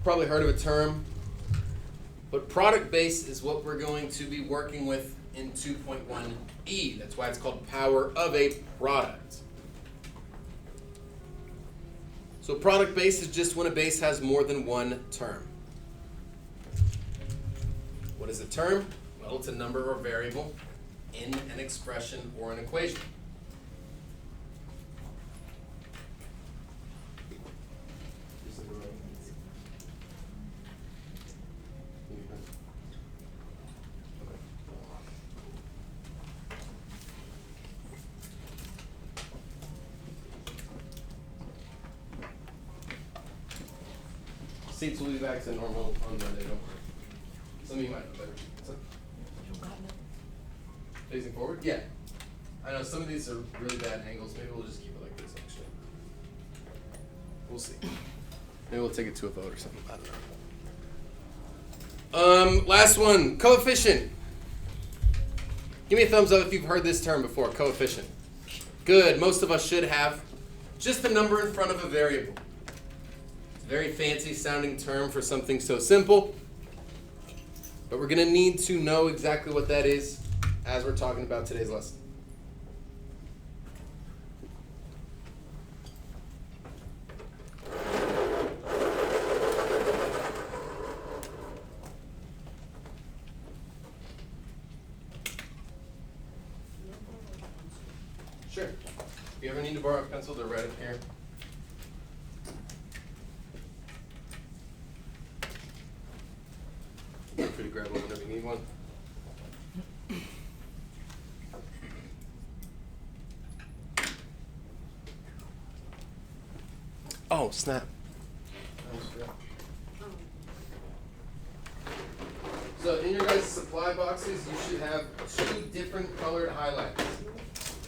probably heard of a term, but product base is what we're going to be working with in 2.1e. That's why it's called power of a product. So product base is just when a base has more than one term. What is a term? Well, it's a number or variable in an expression or an equation. Seats will be back to normal on Monday, don't worry. Some of you might know better. Facing forward? Yeah. I know some of these are really bad angles. Maybe we'll just keep it like this, actually. We'll see. Maybe we'll take it to a vote or something. I don't know. Last one. Coefficient. Give me a thumbs up if you've heard this term before. Coefficient. Good. Most of us should have. Just a number in front of a variable. It's a very fancy sounding term for something so simple. But we're going to need to know exactly what that is as we're talking about today's lesson. Sure. If you ever need to borrow a pencil, they're right up here. Feel free to grab one whenever you need one. Oh, snap. So in your guys' supply boxes, you should have 2 different colored highlighters.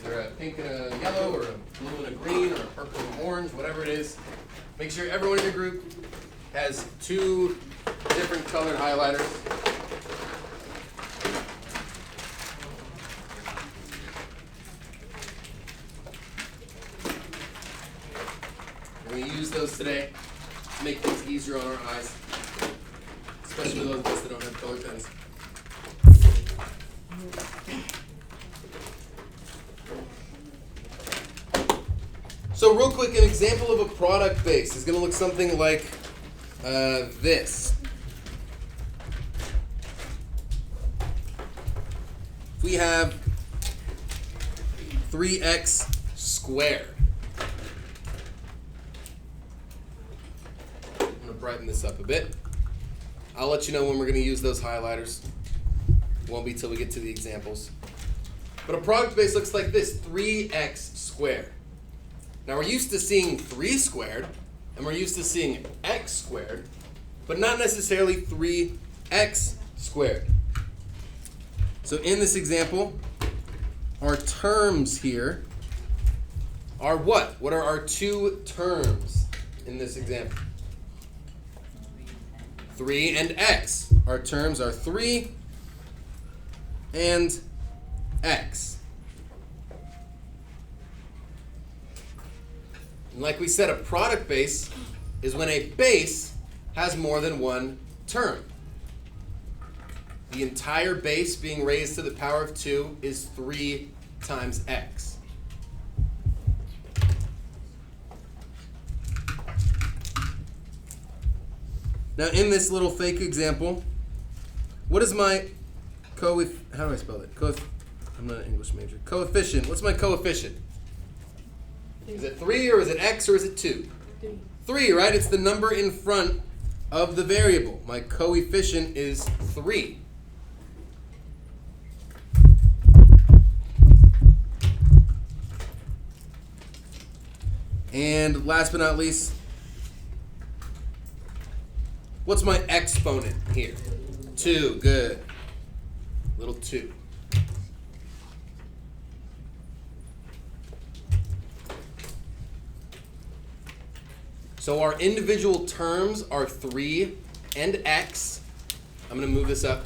Either a pink and a yellow, or a blue and a green, or a purple and orange, whatever it is. Make sure everyone in your group has 2 different colored highlighters. We use those today to make things easier on our eyes, especially those of us that don't have color pens. So real quick, an example of a product base is going to look something like this. If we have 3x squared. Brighten this up a bit. I'll let you know when we're going to use those highlighters. It won't be till we get to the examples. But a product base looks like this, 3x squared. Now we're used to seeing 3 squared, and we're used to seeing x squared, but not necessarily 3x squared. So in this example, our terms here are what? What are our 2 terms in this example? 3 and x. Our terms are 3 and x. And like we said, a product base is when a base has more than one term. The entire base being raised to the power of 2 is 3 times x. Now, in this little fake example, what is my how do I spell it? I'm not an English major. Coefficient. What's my coefficient? Is it 3 or is it x or is it 2? 3, right? It's the number in front of the variable. My coefficient is 3. And last but not least, what's my exponent here? 2, good. Little 2. So our individual terms are 3 and x. I'm going to move this up.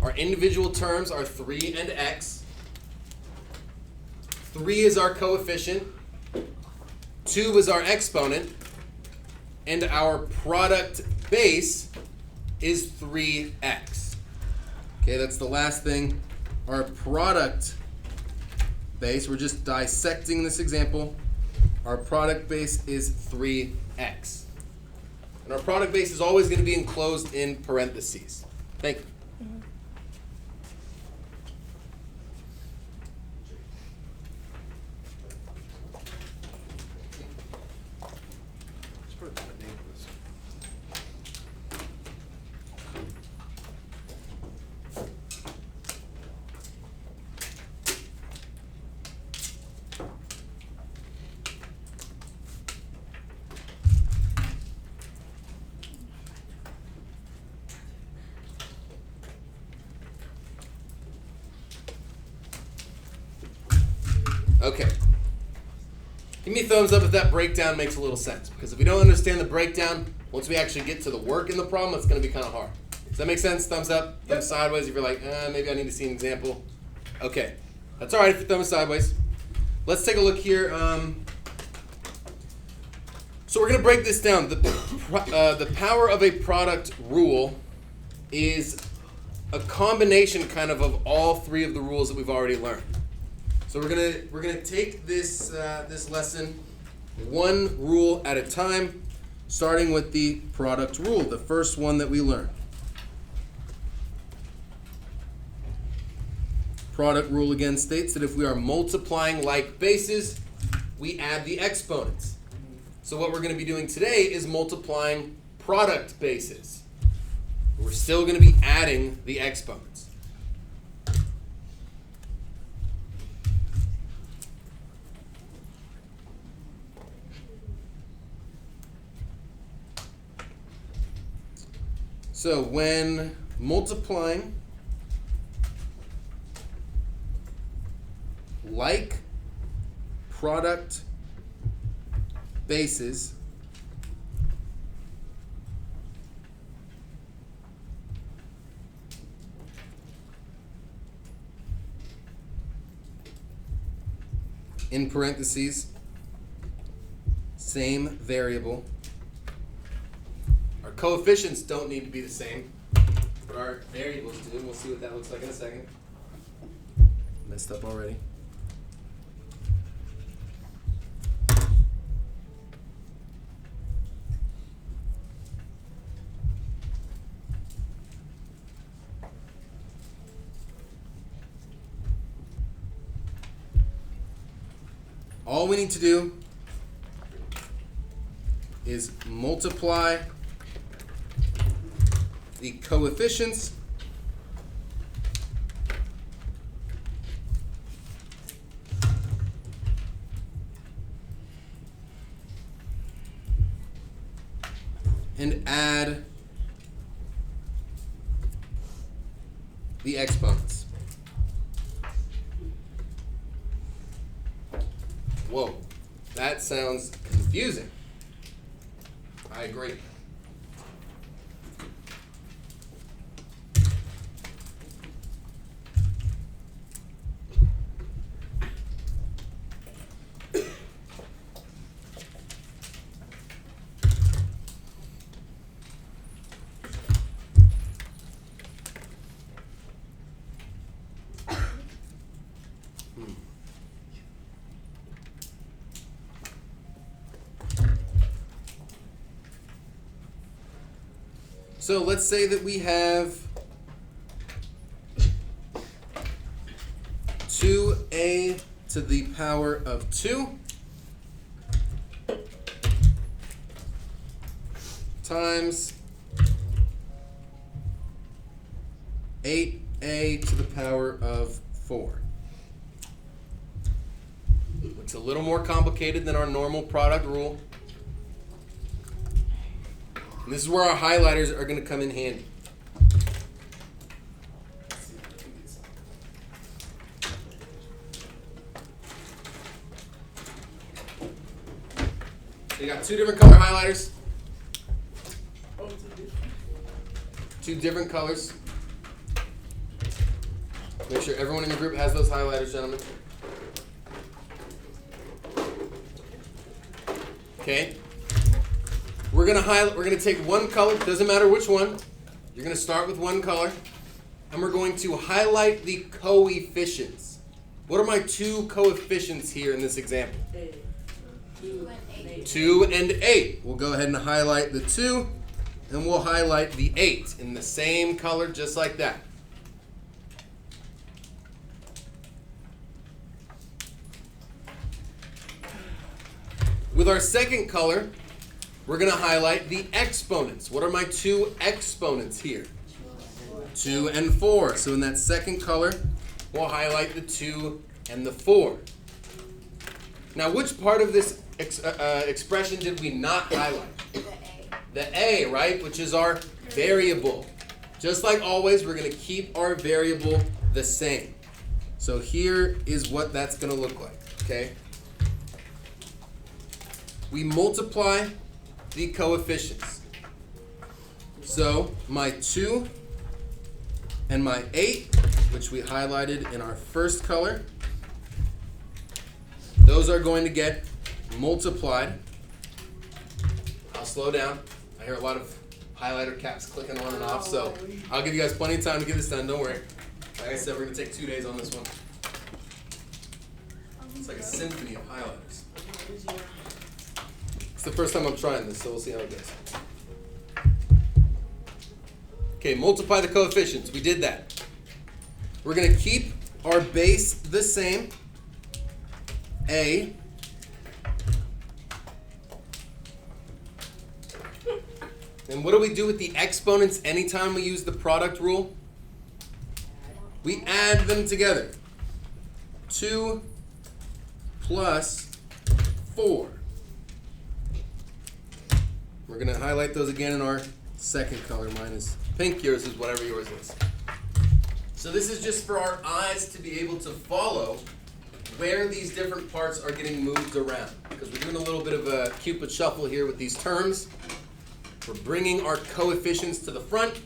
Our individual terms are 3 and x. 3 is our coefficient. 2 is our exponent. and our product base is 3x. Okay, that's the last thing. Our product base, we're just dissecting this example. Our product base is 3x. And our product base is always going to be enclosed in parentheses. Thank you. Okay. Give me a thumbs up if that breakdown makes a little sense. Because if we don't understand the breakdown, once we actually get to the work in the problem, it's going to be kind of hard. Does that make sense? Thumbs up, thumbs sideways if you're like, maybe I need to see an example. Okay. That's all right if you're thumbs sideways. Let's take a look here. So we're going to break this down. The power of a product rule is a combination kind of all three of the rules that we've already learned. So we're gonna take this this lesson one rule at a time, starting with the product rule, the first one that we learned. Product rule again states that if we are multiplying like bases, we add the exponents. So what we're going to be doing today is multiplying product bases. We're still going to be adding the exponents. So when multiplying like product bases, in parentheses, same variable. Our coefficients don't need to be the same, but our variables do. We'll see what that looks like in a second. Messed up already. All we need to do is multiply the coefficients and add the exponents. Whoa, that sounds confusing. I agree. So let's say that we have 2a to the power of 2 times 8a to the power of 4. Looks a little more complicated than our normal product rule. And this is where our highlighters are going to come in handy. So you got two different color highlighters. Two different colors. Make sure everyone in the group has those highlighters, gentlemen. Okay. We're gonna take one color, doesn't matter which one. You're gonna start with one color, and we're going to highlight the coefficients. What are my two coefficients here in this example? 2 and 8. 2 and 8. We'll go ahead and highlight the 2, and we'll highlight the 8 in the same color, just like that. With our second color, we're going to highlight the exponents. What are my two exponents here? 2 and 4. So in that second color, we'll highlight the 2 and the 4. Now, which part of this expression did we not highlight? The A. The A, right? Which is our variable. Just like always, we're going to keep our variable the same. So here is what that's going to look like, okay? We multiply the coefficients. So my 2 and my 8, which we highlighted in our first color, those are going to get multiplied. I'll slow down. I hear a lot of highlighter caps clicking on and off, so I'll give you guys plenty of time to get this done. Don't worry. Like I said, we're going to take 2 days on this one. It's like a symphony of highlighters. It's the first time I'm trying this, so we'll see how it goes. Okay, multiply the coefficients. We did that. We're going to keep our base the same, A. And what do we do with the exponents anytime we use the product rule? We add them together. 2 plus 4. We're going to highlight those again in our second color. Mine is pink. Yours is whatever yours is. So this is just for our eyes to be able to follow where these different parts are getting moved around. Because we're doing a little bit of a Cupid shuffle here with these terms. We're bringing our coefficients to the front.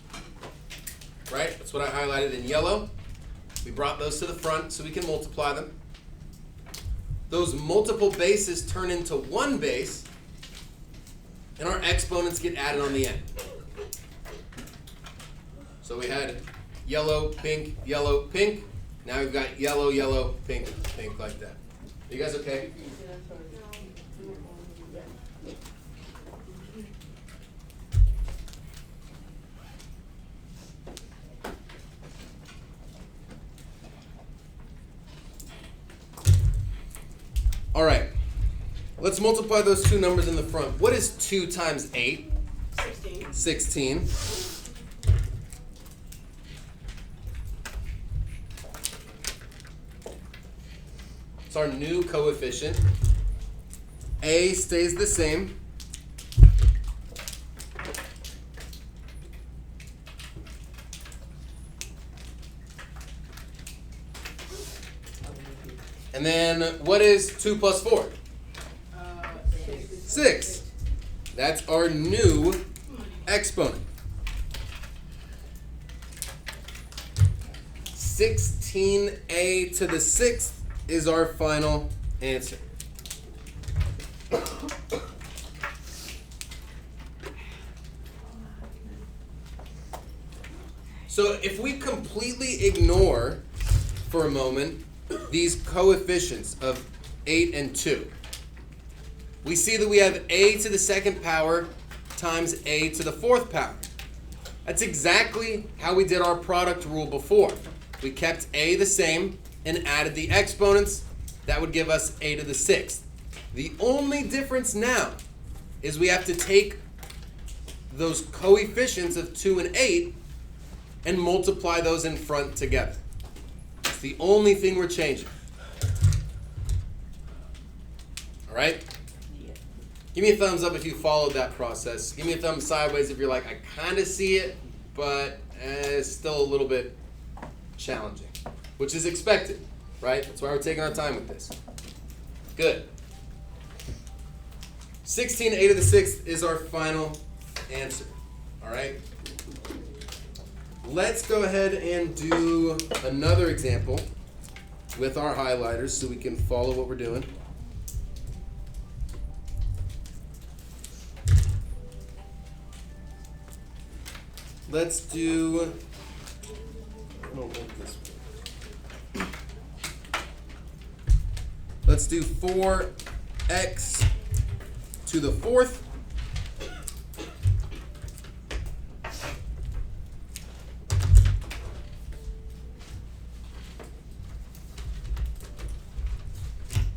Right? That's what I highlighted in yellow. We brought those to the front so we can multiply them. Those multiple bases turn into one base, and our exponents get added on the end. So we had yellow, pink, yellow, pink. Now we've got yellow, yellow, pink, pink, like that. Are you guys okay? All right. Let's multiply those two numbers in the front. What is 2 times 8? 16. 16. It's our new coefficient. A stays the same. And then what is 2 plus 4? 6. That's our new exponent. 16a to the 6th is our final answer. So if we completely ignore for a moment these coefficients of 8 and 2, we see that we have a to the second power times a to the fourth power. That's exactly how we did our product rule before. We kept a the same and added the exponents. That would give us a to the sixth. The only difference now is we have to take those coefficients of 2 and 8 and multiply those in front together. It's the only thing we're changing. All right? Give me a thumbs up if you followed that process. Give me a thumb sideways if you're like, I kind of see it, but it's still a little bit challenging, which is expected, right? That's why we're taking our time with this. Good. 16 a to the 6th is our final answer. All right? Let's go ahead and do another example with our highlighters so we can follow what we're doing. let's do. I don't want this one. Let's do 4x to the fourth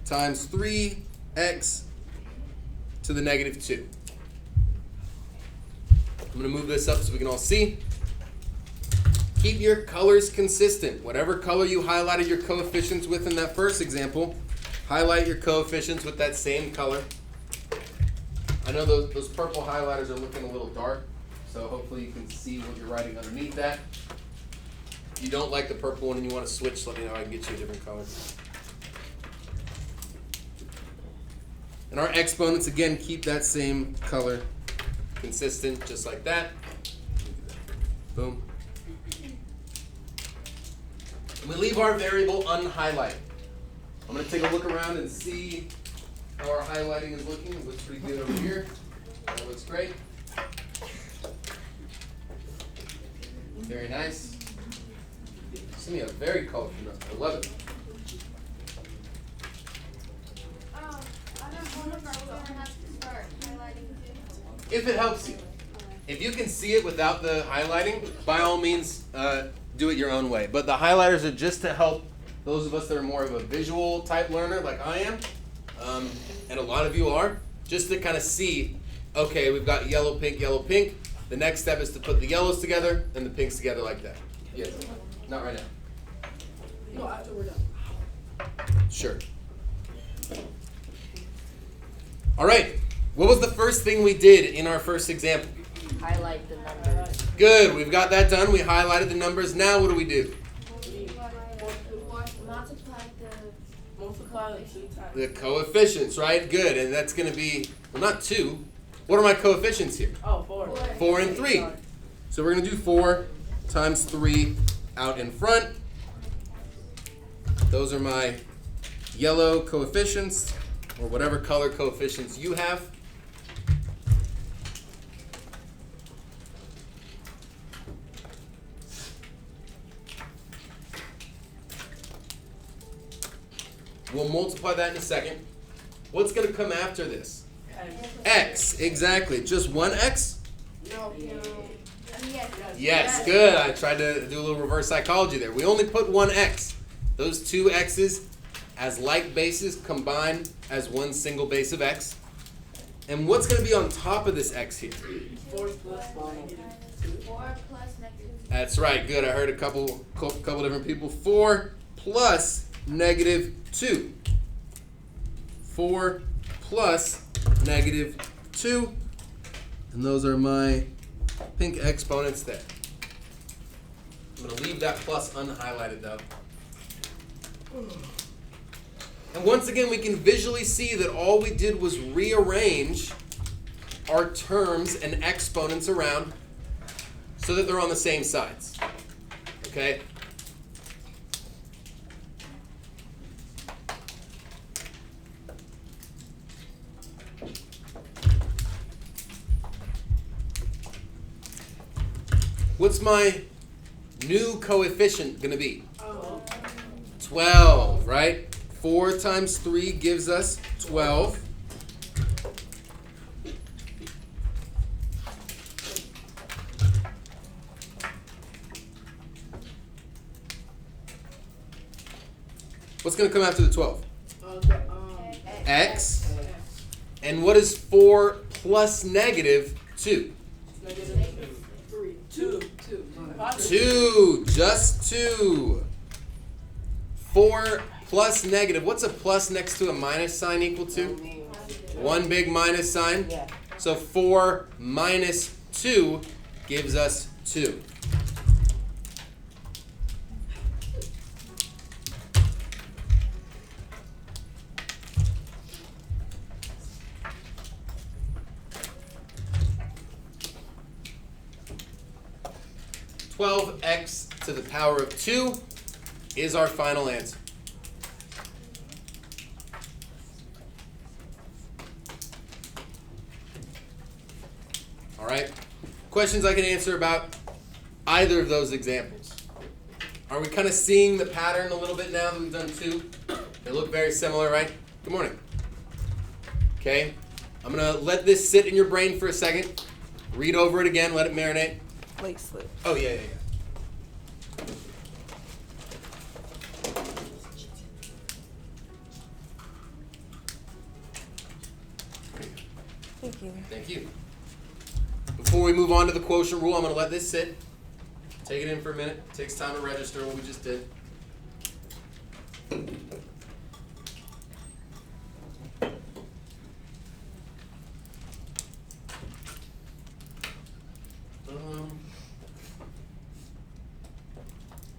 times 3x to the negative 2. I'm going to move this up so we can all see. Keep your colors consistent. Whatever color you highlighted your coefficients with in that first example, highlight your coefficients with that same color. I know those purple highlighters are looking a little dark, so hopefully you can see what you're writing underneath that. If you don't like the purple one and you want to switch, let me know. I can get you a different color. And our exponents, again, keep that same color consistent, just like that. Boom. And we leave our variable unhighlighted. I'm going to take a look around and see how our highlighting is looking. It looks pretty good over here. That looks great. Very nice. Send me a very colorful number. I love it. If it helps you. If you can see it without the highlighting, by all means, do it your own way. But the highlighters are just to help those of us that are more of a visual type learner like I am, and a lot of you are, just to kind of see, okay, we've got yellow, pink, yellow, pink. The next step is to put the yellows together and the pinks together like that. Yes. Not right now. No, after we're done. Sure. All right. What was the first thing we did in our first example? Highlight the numbers. Good. We've got that done. We highlighted the numbers. Now what do we do? Multiply the 2 times. The coefficients, right? Good. And that's going to be, well, not 2. What are my coefficients here? Oh, 4. 4 and 3. So we're going to do 4 times 3 out in front. Those are my yellow coefficients, or whatever color coefficients you have. We'll multiply that in a second. What's going to come after this? X, exactly. Just one X? No. Yes, good. I tried to do a little reverse psychology there. We only put one X. Those two X's as like bases combine as one single base of X. And what's going to be on top of this X here? 4 plus 4. 4 plus negative. That's right. Good. I heard a couple different people. 4 plus negative 2. 4 plus negative 2. And those are my pink exponents there. I'm going to leave that plus unhighlighted though. And once again, we can visually see that all we did was rearrange our terms and exponents around so that they're on the same sides. Okay? What's my new coefficient going to be? 12, right? 4 times 3 gives us 12. What's going to come after the 12? X. And what is 4 plus negative 2? Negative 3. 2. 2. Just 2. 4 plus negative. What's a plus next to a minus sign equal to? One big minus sign. Yeah. So 4 minus 2 gives us 2. X to the power of 2 is our final answer. All right. Questions I can answer about either of those examples? Are we kind of seeing the pattern a little bit now that we've done two? They look very similar, right? Good morning. Okay, I'm going to let this sit in your brain for a second. Read over it again, let it marinate. Late slip. Oh, yeah. Thank you. Thank you. Before we move on to the quotient rule, I'm going to let this sit. Take it in for a minute. It takes time to register what we just did.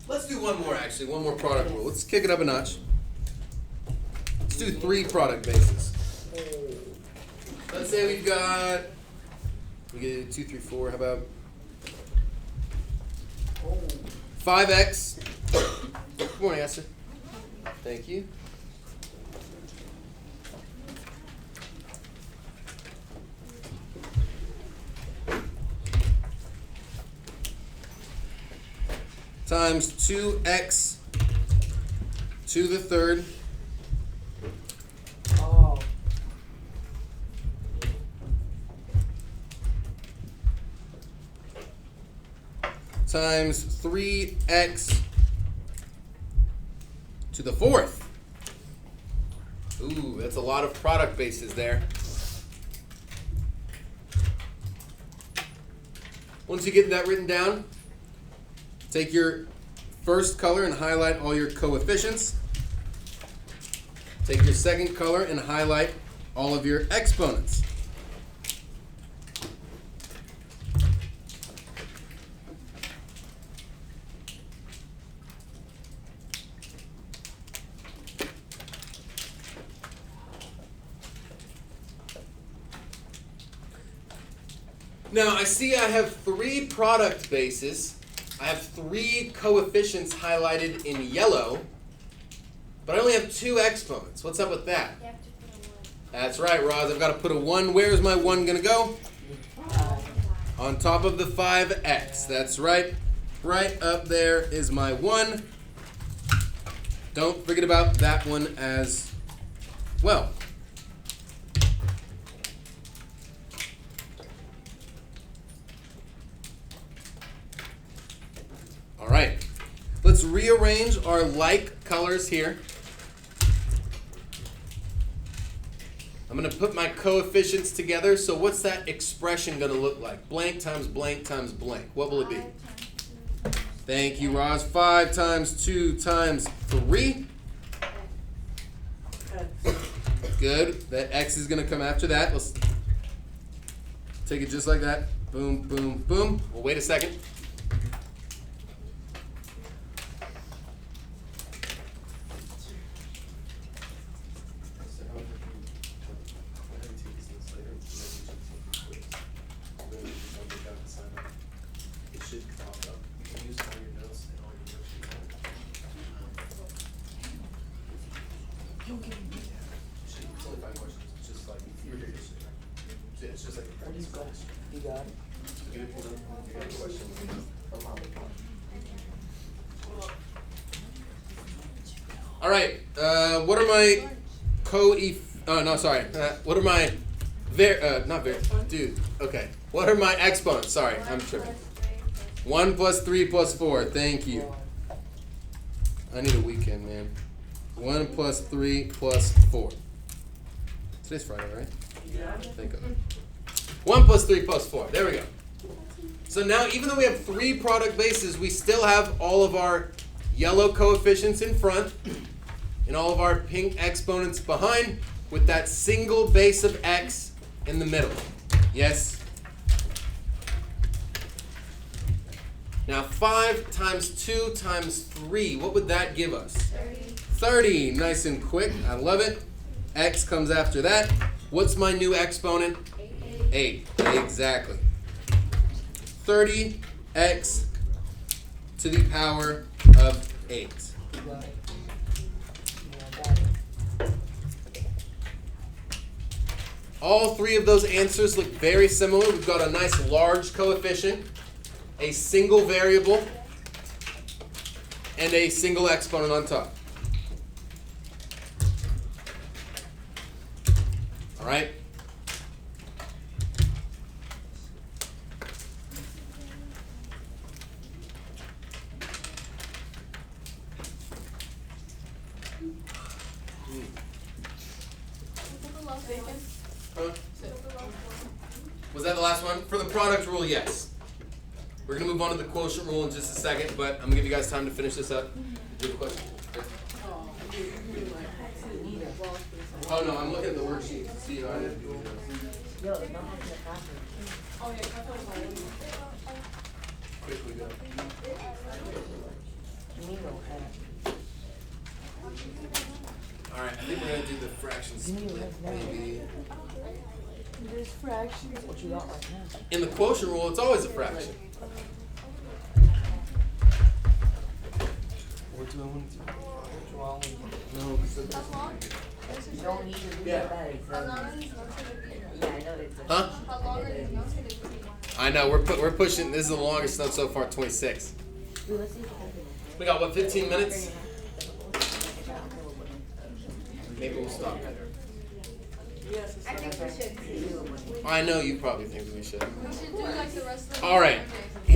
Let's do one more, actually. One more product rule. Let's kick it up a notch. Let's do 3 product bases. Let's say we've got, we get 2, 3, 4. How about 5x? Good morning, Esther. Thank you. Times 2x to the third Oh. times 3x to the fourth. Ooh, that's a lot of product bases there. Once you get that written down, take your first color and highlight all your coefficients. Take your second color and highlight all of your exponents. Now I see I have 3 product bases. I have 3 coefficients highlighted in yellow, but I only have 2 exponents. What's up with that? You have to put a 1. That's right, Roz. I've got to put a 1. Where's my 1 going to go? On top of the 5x. That's right. Right up there is my 1. Don't forget about that one as well. All right. Let's rearrange our like colors here. I'm going to put my coefficients together. So what's that expression going to look like? Blank times blank times blank. What will it be? 5 times 2 times Thank you, Roz. 5 times 2 times 3. Good. That x is going to come after that. Let's take it just like that. Boom, boom, boom. Well, wait a second. You got it. All right. What are my what are my dude. Okay. What are my exponents? Sorry, I'm tripping. 1 plus 3 plus 4. Thank you. I need a weekend, man. 1 plus 3 plus 4. Today's Friday, right? Yeah. Think of it. 1 plus 3 plus 4. There we go. So now, even though we have 3 product bases, we still have all of our yellow coefficients in front and all of our pink exponents behind, with that single base of x in the middle. Yes? Now 5 times 2 times 3, what would that give us? 30. 30, nice and quick, I love it. X comes after that. What's my new exponent? 8, exactly. 30x to the power of 8. You got it. Yeah, I got it. All 3 of those answers look very similar. We've got a nice large coefficient, a single variable and a single exponent on top. All right? Huh? Was that the last one? For the product rule, yes. We're going to move on to the quotient rule in just a second, but I'm going to give you guys time to finish this up. Do you have a question? Oh no, I'm looking at the worksheet to see how I did. Yo, don't have the copy. Quickly go. Nero had. Alright, I think we're going to do the fractions. Maybe. There's fractions. What you got right now? In the quotient rule, it's always a fraction. What do I want to do? No, because You don't need to do Yeah. that. How long are these notes gonna be? Yeah, I know it's Huh? How long are these notes gonna be? I know, we're pushing, this is the longest note so far, 26. Dude, let's see if We got, what, 15 minutes? Maybe we'll stop there. I think we should. I know you probably think we should. We should do like the rest of the All right. Okay.